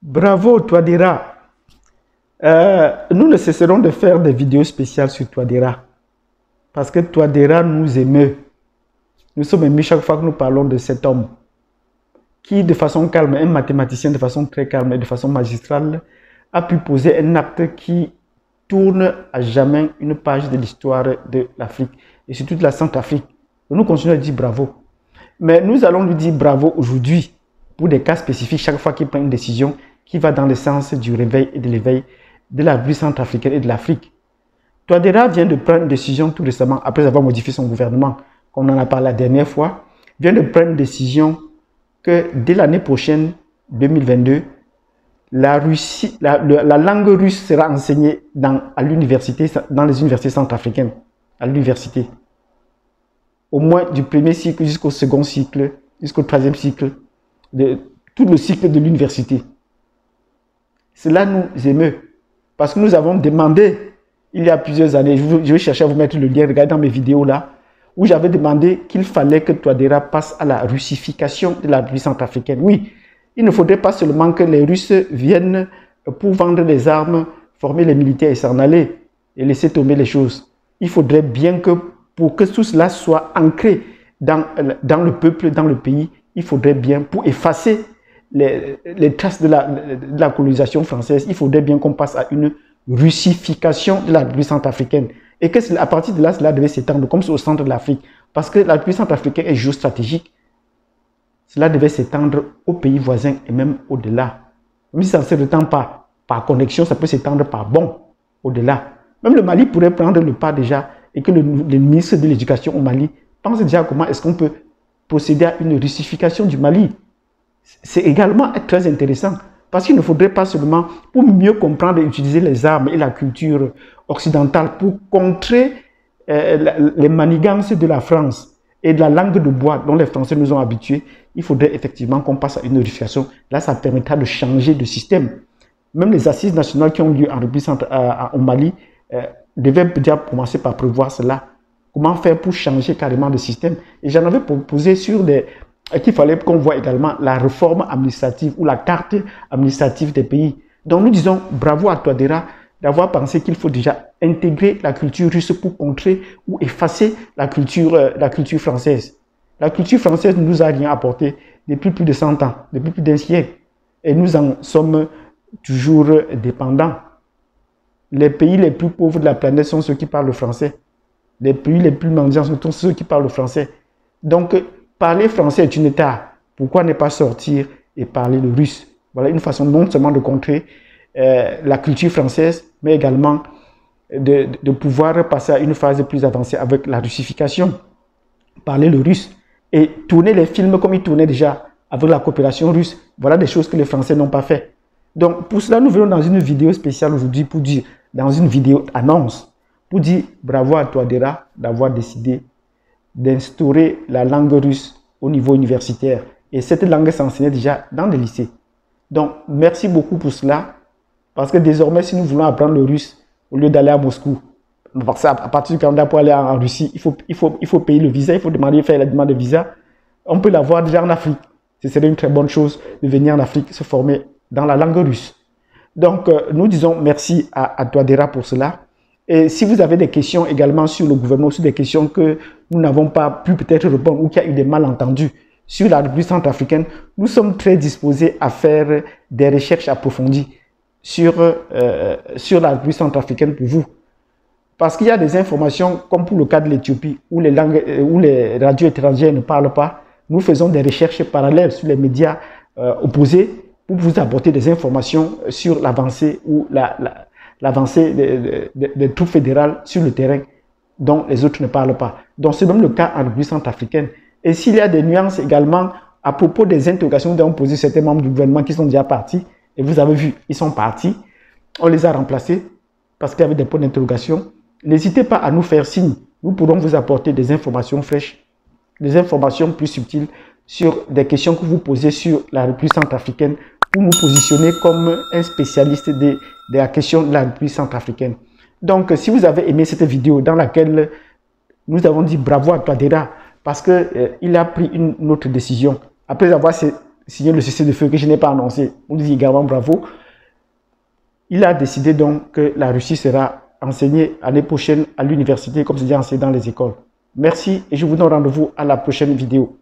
Bravo, Touadéra. Nous ne cesserons de faire des vidéos spéciales sur Touadéra. Parce que Touadéra nous émeut. Nous sommes émus chaque fois que nous parlons de cet homme qui, de façon calme, un mathématicien de façon très calme et de façon magistrale, a pu poser un acte qui tourne à jamais une page de l'histoire de l'Afrique et surtout de la Centrafrique. Nous continuons à dire bravo. Mais nous allons lui dire bravo aujourd'hui pour des cas spécifiques chaque fois qu'il prend une décision qui va dans le sens du réveil et de l'éveil de la République centrafricaine et de l'Afrique. Touadéra vient de prendre une décision tout récemment, après avoir modifié son gouvernement, comme on en a parlé la dernière fois, vient de prendre une décision que dès l'année prochaine, 2022, la langue russe sera enseignée dans les universités centrafricaines, à l'université. Au moins du premier cycle jusqu'au second cycle, jusqu'au troisième cycle, tout le cycle de l'université. Cela nous émeut, parce que nous avons demandé, il y a plusieurs années, je vais chercher à vous mettre le lien, regardez dans mes vidéos là, où j'avais demandé qu'il fallait que Touadéra passe à la russification de la République centrafricaine. Oui, il ne faudrait pas seulement que les Russes viennent pour vendre les armes, former les militaires et s'en aller et laisser tomber les choses. Il faudrait bien que, pour que tout cela soit ancré dans le peuple, dans le pays, il faudrait bien, pour effacer les traces de la colonisation française, il faudrait bien qu'on passe à une russification de la République centrafricaine. Et que à partir de là, cela devait s'étendre comme au centre de l'Afrique. Parce que la République centrafricaine est géostratégique. Cela devait s'étendre aux pays voisins et même au-delà. Même si ça ne s'étend pas par connexion, ça peut s'étendre par au-delà. Même le Mali pourrait prendre le pas déjà et que le ministre de l'Éducation au Mali pense déjà comment est-ce qu'on peut procéder à une russification du Mali. C'est également très intéressant. Parce qu'il ne faudrait pas seulement, pour mieux comprendre et utiliser les armes et la culture occidentale pour contrer les manigances de la France et de la langue de bois dont les Français nous ont habitués, il faudrait effectivement qu'on passe à une russification. Là, ça permettra de changer de système. Même les assises nationales qui ont lieu en République au Mali devaient déjà commencer par prévoir cela. Comment faire pour changer carrément de système? Et j'en avais proposé sur qu'il fallait qu'on voit également la réforme administrative ou la carte administrative des pays. Donc nous disons bravo à Touadéra d'avoir pensé qu'il faut déjà intégrer la culture russe pour contrer ou effacer la culture française. La culture française ne nous a rien apporté depuis plus de 100 ans, depuis plus d'un siècle. Et nous en sommes toujours dépendants. Les pays les plus pauvres de la planète sont ceux qui parlent le français. Les pays les plus mendiants sont ceux qui parlent le français. Donc, parler français est une étape. Pourquoi ne pas sortir et parler le russe? Voilà une façon non seulement de contrer la culture française, mais également de pouvoir passer à une phase plus avancée avec la russification. Parler le russe et tourner les films comme ils tournaient déjà avec la coopération russe. Voilà des choses que les Français n'ont pas fait. Donc pour cela, nous venons dans une vidéo spéciale aujourd'hui pour dire, dans une vidéo annonce, pour dire bravo à Touadéra d'avoir décidé d'instaurer la langue russe au niveau universitaire. Et cette langue s'enseignait déjà dans les lycées. Donc, merci beaucoup pour cela. Parce que désormais, si nous voulons apprendre le russe, au lieu d'aller à Moscou, parce qu'à partir du Canada pour aller en Russie, il faut payer le visa, il faut faire la demande de visa. On peut l'avoir déjà en Afrique. Ce serait une très bonne chose de venir en Afrique se former dans la langue russe. Donc, nous disons merci à Touadéra pour cela. Et si vous avez des questions également sur le gouvernement, sur des questions que nous n'avons pas pu peut-être répondre ou qu'il y a eu des malentendus sur la République centrafricaine, nous sommes très disposés à faire des recherches approfondies sur la République centrafricaine pour vous. Parce qu'il y a des informations, comme pour le cas de l'Éthiopie, où les radios étrangères ne parlent pas. Nous faisons des recherches parallèles sur les médias opposés pour vous apporter des informations sur l'avancée ou l'avancée des troupes fédérales sur le terrain dont les autres ne parlent pas. Donc c'est même le cas en République centrafricaine. Et s'il y a des nuances également à propos des interrogations dont ont posé certains membres du gouvernement qui sont déjà partis, et vous avez vu, ils sont partis, on les a remplacés parce qu'il y avait des points d'interrogation. N'hésitez pas à nous faire signe. Nous pourrons vous apporter des informations fraîches, des informations plus subtiles sur des questions que vous posez sur la République centrafricaine pour nous positionner comme un spécialiste de la question de la République centrafricaine. Donc, si vous avez aimé cette vidéo dans laquelle nous avons dit bravo à Touadéra parce qu'il a pris une autre décision après avoir signé le cessez-le-feu que je n'ai pas annoncé. On dit également bravo. Il a décidé donc que la Russie sera enseignée l'année prochaine à l'université comme c'est déjà enseigné dans les écoles. Merci et je vous donne rendez-vous à la prochaine vidéo.